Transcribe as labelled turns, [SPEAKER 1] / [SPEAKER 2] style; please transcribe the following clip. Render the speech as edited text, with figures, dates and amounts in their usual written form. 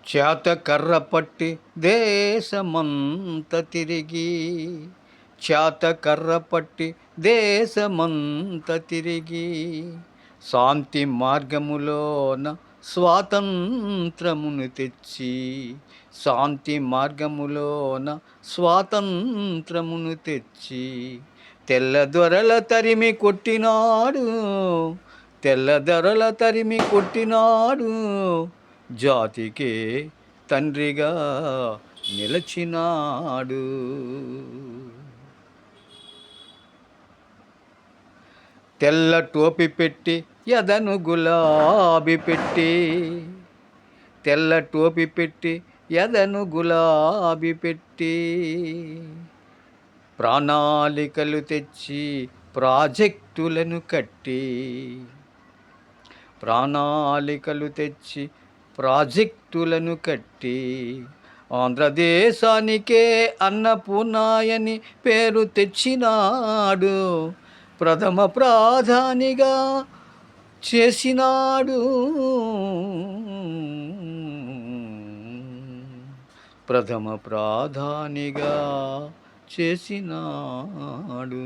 [SPEAKER 1] చేత కర్ర పట్టి దేశమంత తిరిగి, చేత కర్ర పట్టి దేశమంత తిరిగి, శాంతి మార్గములోన స్వాతంత్రమును తెచ్చి, శాంతి మార్గములోన స్వాతంత్రమును తెచ్చి, తెల్లదొరల తరిమి కొట్టినాడు, తెల్లదొరల తరిమి కొట్టినాడు, జాతికే తండ్రిగా నిలచినాడు. తెల్ల టోపి పెట్టి ఎదను గులాబీ పెట్టి, తెల్ల టోపి పెట్టి ఎదను గులాబీ పెట్టి, ప్రణాళికలు తెచ్చి ప్రాజెక్టులను కట్టి, ప్రణాళికలు తెచ్చి ప్రాజెక్టులను కట్టి, ఆంధ్రదేశానికే అన్నపూర్ణాయని పేరు తెచ్చినాడు, ప్రథమ ప్రాధానిగా చేసినాడు, ప్రథమ ప్రాధానిగా చేసినాడు.